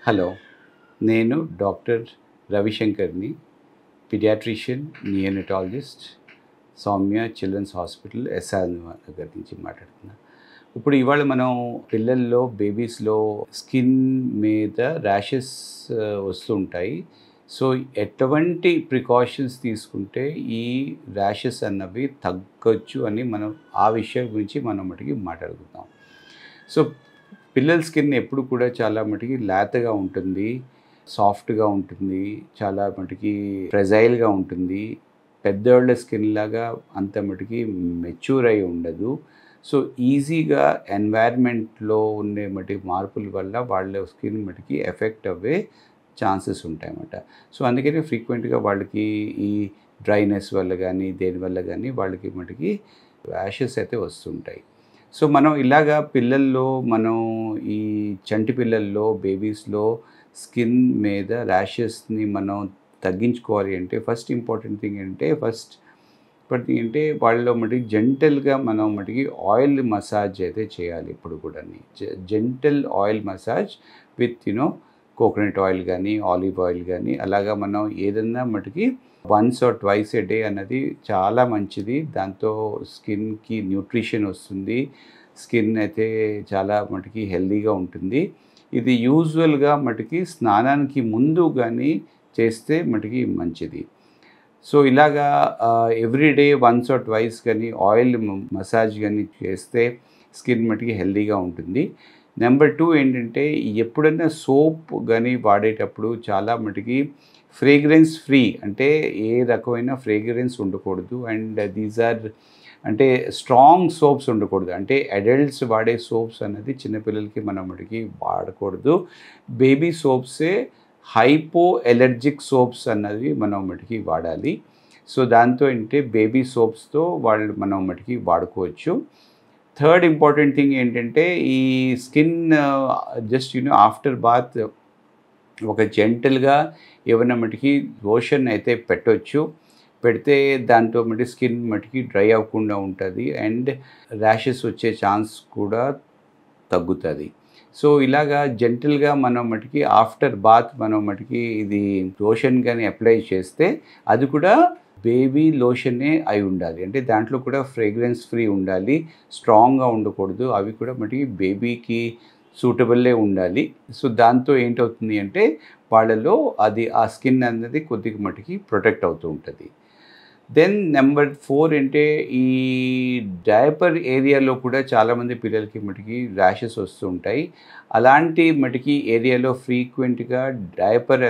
Hello, నేను doctor రవిశంకర్ని, paediatrician, neonatologist, Soumya children's hospital, SR Nagar నుంచి మాట్లాడుతున్నా. ఇప్పుడు ఇవాళ మనం పిల్లల్లో, బేబీస్లో స్కిన్ మీద ర్యాషెస్ వస్తూ ఉంటాయి. సో ఎటువంటి ప్రికాషన్స్ తీసుకుంటే ఈ ర్యాషెస్ అన్నవి తగ్గొచ్చు అని మనం ఆ విషయం గురించి మనం మటుకి మాట్లాడుకుందాం. సో పిల్లల స్కిన్ ఎప్పుడు కూడా చాలా మటుకి లేతగా ఉంటుంది, సాఫ్ట్గా ఉంటుంది, చాలా మటుకి ఫ్రెజైల్గా ఉంటుంది. పెద్దవాళ్ళ స్కిన్ లాగా అంత మటుకి మెచ్యూర్ అయి ఉండదు. సో ఈజీగా ఎన్వైర్న్మెంట్లో ఉండే మటుకి మార్పుల వల్ల వాళ్ళ స్కిన్ మటుకి ఎఫెక్ట్ అవ్వే ఛాన్సెస్ ఉంటాయన్నమాట. సో అందుకని ఫ్రీక్వెంట్గా వాళ్ళకి ఈ డ్రైనెస్ వల్ల కానీ దేనివల్ల కానీ వాళ్ళకి మటుకి ర్యాషెస్ అయితే వస్తుంటాయి. సో మనం ఇలాగా పిల్లల్లో మనం ఈ చంటి పిల్లల్లో, బేబీస్లో స్కిన్ మీద ర్యాషెస్ని మనం తగ్గించుకోవాలి అంటే ఫస్ట్ ఇంపార్టెంట్ థింగ్ అంటే వాళ్ళలో మటుకి జెంటల్గా మనం మటుకి ఆయిల్ మసాజ్ అయితే చేయాలి. ఇప్పుడు కూడా gentle oil massage with coconut oil కానీ, ఆలివ్ ఆయిల్ కానీ, అలాగా మనం ఏదన్నా మటుకి once or twice A day అన్నది చాలా మంచిది. దాంతో స్కిన్కి న్యూట్రిషన్ వస్తుంది, స్కిన్ అయితే చాలా మటుకి హెల్తీగా ఉంటుంది. ఇది యూజువల్గా మటుకి స్నానానికి ముందు కానీ చేస్తే మటుకి మంచిది. సో ఇలాగా ఎవ్రీడే వన్స్ ఆర్ ట్వైస్ కానీ ఆయిల్ మసాజ్ కానీ చేస్తే స్కిన్ మటుకి హెల్తీగా ఉంటుంది. నెంబర్ 2 ఏంటంటే ఎప్పుడైనా సోప్ కానీ వాడేటప్పుడు చాలా మటుకి ఫ్రేగ్రెన్స్ ఫ్రీ, అంటే ఏ రకమైన ఫ్రేగ్రెన్స్ ఉండకూడదు. అండ్ దీస్ ఆర్ అంటే స్ట్రాంగ్ సోప్స్ ఉండకూడదు. అంటే అడల్ట్స్ వాడే సోప్స్ అనేది చిన్నపిల్లలకి మనం మటుకి వాడకూడదు. బేబీ సోప్సే హైపో ఎలర్జిక్ సోప్స్ అన్నది మనం మటుకి వాడాలి. సో దాంతో అంటే బేబీ సోప్స్తో మనం మటుకి వాడుకోవచ్చు. థర్డ్ ఇంపార్టెంట్ థింగ్ ఏంటంటే ఈ స్కిన్ జస్ట్ ఆఫ్టర్ బాత్ ఒక జెంటల్గా ఏమైనా మటుకి లోషన్ అయితే పెట్టవచ్చు. పెడితే దాంతో మటుకి స్కిన్ మటుకి డ్రై అవ్వకుండా ఉంటుంది అండ్ ర్యాషెస్ వచ్చే ఛాన్స్ కూడా తగ్గుతుంది. సో ఇలాగా జెంటల్గా మనం మటుకి ఆఫ్టర్ బాత్ మనం మటుకి ఇది లోషన్ కానీ అప్లై చేస్తే అది కూడా బేబీ లోషనే అయి ఉండాలి. అంటే దాంట్లో కూడా ఫ్రేగ్రెన్స్ ఫ్రీ ఉండాలి, స్ట్రాంగ్గా ఉండకూడదు. అవి కూడా మటుకి బేబీకి సూటబుల్లే ఉండాలి. సో దాంతో ఏంటవుతుంది అంటే వాళ్ళలో అది ఆ స్కిన్ అన్నది కొద్దిగా మటుకి ప్రొటెక్ట్ అవుతూ ఉంటుంది. దెన్ నెంబర్ 4 అంటే ఈ డైపర్ ఏరియాలో కూడా చాలామంది పిల్లలకి మటుకి ర్యాషెస్ వస్తూ ఉంటాయి. అలాంటి మటుకి ఏరియాలో ఫ్రీక్వెంట్గా డైపర్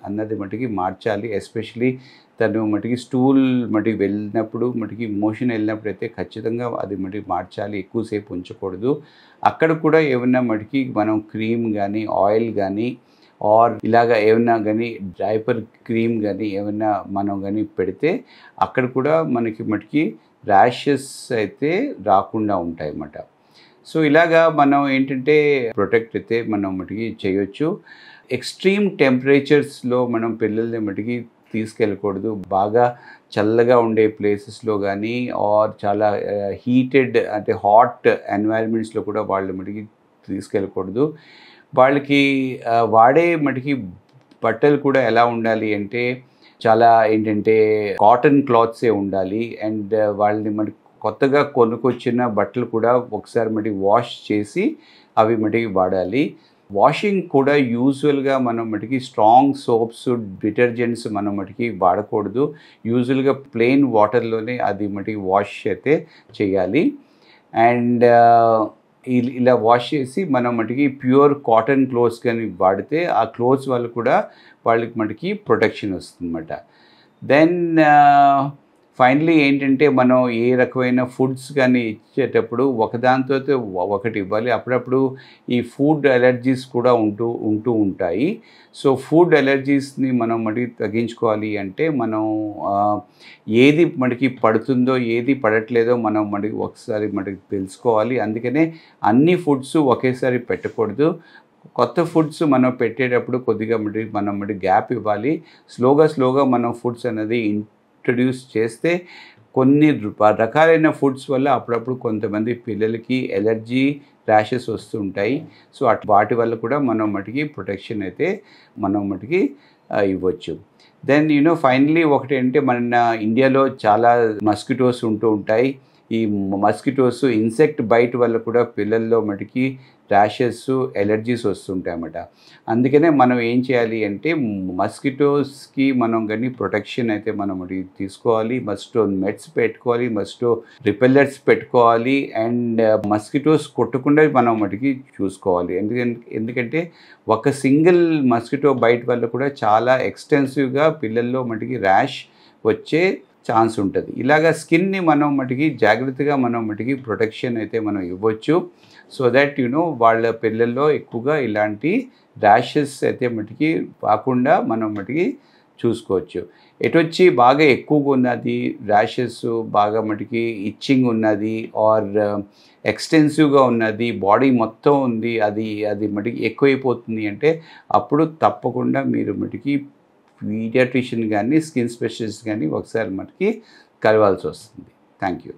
అన్నది మటుకి మార్చాలి. ఎస్పెషలీ తను మటుకి స్టూల్ మటుకి వెళ్ళినప్పుడు మటుకి మోషన్ వెళ్ళినప్పుడు అయితే ఖచ్చితంగా అది మటుకి మార్చాలి, ఎక్కువసేపు ఉంచకూడదు. అక్కడ కూడా ఏమన్నా మటుకి మనం క్రీమ్ కానీ, ఆయిల్ కానీ ఆర్ ఇలాగా ఏమన్నా కానీ డైపర్ క్రీమ్ కానీ ఏమైనా మనం కానీ పెడితే అక్కడ కూడా మనకి మటుకి ర్యాషెస్ అయితే రాకుండా ఉంటాయి అన్నమాట. సో ఇలాగా మనం ఏంటంటే ప్రొటెక్ట్ అయితే మనం మటుకి చేయొచ్చు. ఎక్స్ట్రీమ్ టెంపరేచర్స్లో మనం పిల్లల్ని మటుకి తీసుకెళ్ళకూడదు. బాగా చల్లగా ఉండే ప్లేసెస్లో కానీ ఆర్ చాలా హీటెడ్ అంటే హాట్ ఎన్వైరన్మెంట్స్లో కూడా వాళ్ళు మటుకి తీసుకెళ్ళకూడదు. వాళ్ళకి వాడే మటుకి బట్టలు కూడా ఎలా ఉండాలి అంటే చాలా ఏంటంటే కాటన్ క్లాత్సే ఉండాలి. అండ్ వాళ్ళని మటుకు కొత్తగా కొనుక్కొచ్చిన బట్టలు కూడా ఒకసారి మటుకి వాష్ చేసి అవి మటుకి వాడాలి. వాషింగ్ కూడా యూజువల్గా మనం మటుకి స్ట్రాంగ్ సోప్స్, డిటర్జెంట్స్ మనం మటుకి వాడకూడదు. యూజువల్గా ప్లెయిన్ వాటర్లోనే అది మటుకి వాష్ అయితే చేయాలి. అండ్ ఇలా వాష్ చేసి మనం మటుకి ప్యూర్ కాటన్ క్లోత్స్ కానీ వాడితే ఆ క్లోత్స్ వల్ల కూడా వాళ్ళకి మటుకి ప్రొటెక్షన్ వస్తుందన్నమాట. దెన్ ఫైనలీ ఏంటంటే మనం ఏ రకమైన ఫుడ్స్ కానీ ఇచ్చేటప్పుడు ఒకదానితో ఒకటి ఇవ్వాలి. అప్పుడప్పుడు ఈ ఫుడ్ అలర్జీస్ కూడా ఉంటూ ఉంటాయి. సో ఫుడ్ అలర్జీస్ని మనం మటుకి తగ్గించుకోవాలి అంటే మనం ఏది మనకి పడుతుందో ఏది పడట్లేదో మనం మటుకి ఒకసారి మటుకి తెలుసుకోవాలి. అందుకనే అన్ని ఫుడ్స్ ఒకేసారి పెట్టకూడదు. కొత్త ఫుడ్స్ మనం పెట్టేటప్పుడు కొద్దిగా మనం గ్యాప్ ఇవ్వాలి. స్లోగా మనం ఫుడ్స్ అనేది ఇంట్రడ్యూస్ చేస్తే కొన్ని రకాలైన ఫుడ్స్ వల్ల అప్పుడప్పుడు కొంతమంది పిల్లలకి ఎలర్జీ ర్యాషెస్ వస్తుంటాయి. సో వాటి వల్ల కూడా మనం మటుకి ప్రొటెక్షన్ అయితే మనం మటుకి ఇవ్వచ్చు. దెన్ ఫైనలీ ఒకటంటే మన ఇండియాలో చాలా మస్కిటోస్ ఉంటూ ఉంటాయి. ఈ మస్కిటోస్ ఇన్సెక్ట్ బైట్ వల్ల కూడా పిల్లల్లో మటుకి ర్యాషెస్, ఎలర్జీస్ వస్తుంటాయి అన్నమాట. అందుకనే మనం ఏం చేయాలి అంటే మస్కిటోస్కి మనం కానీ ప్రొటెక్షన్ అయితే మనం తీసుకోవాలి. మస్కిటో నెట్స్ పెట్టుకోవాలి, మస్కిటో రిపెల్లర్స్ పెట్టుకోవాలి, అండ్ మస్కిటోస్ కొట్టకుండా మనం మటుకి చూసుకోవాలి. ఎందుకంటే ఒక సింగిల్ మస్కిటో బైట్ వల్ల కూడా చాలా ఎక్స్టెన్సివ్గా పిల్లల్లో మటుకి ర్యాష్ వచ్చే ఛాన్స్ ఉంటుంది. ఇలాగ స్కిన్ని మనం మటుకి జాగ్రత్తగా మనం మటుకి ప్రొటెక్షన్ అయితే మనం ఇవ్వచ్చు. సో దట్ వాళ్ళ పిల్లల్లో ఎక్కువగా ఇలాంటి ర్యాషెస్ అయితే మటుకి కాకుండా మనం మటుకి చూసుకోవచ్చు. ఎటొచ్చి బాగా ఎక్కువగా ఉన్నది ర్యాషెస్, బాగా మటుకి ఇచ్చింగ్ ఉన్నది, ఆర్ ఎక్స్టెన్సివ్గా ఉన్నది, బాడీ మొత్తం ఉంది, అది మటుకి ఎక్కువైపోతుంది అంటే అప్పుడు తప్పకుండా మీరు మటుకి పీడియాట్రిషియన్ కానీ స్కిన్ స్పెషలిస్ట్ కానీ ఒకసారి మనకి కలవాల్సి వస్తుంది. Thank you.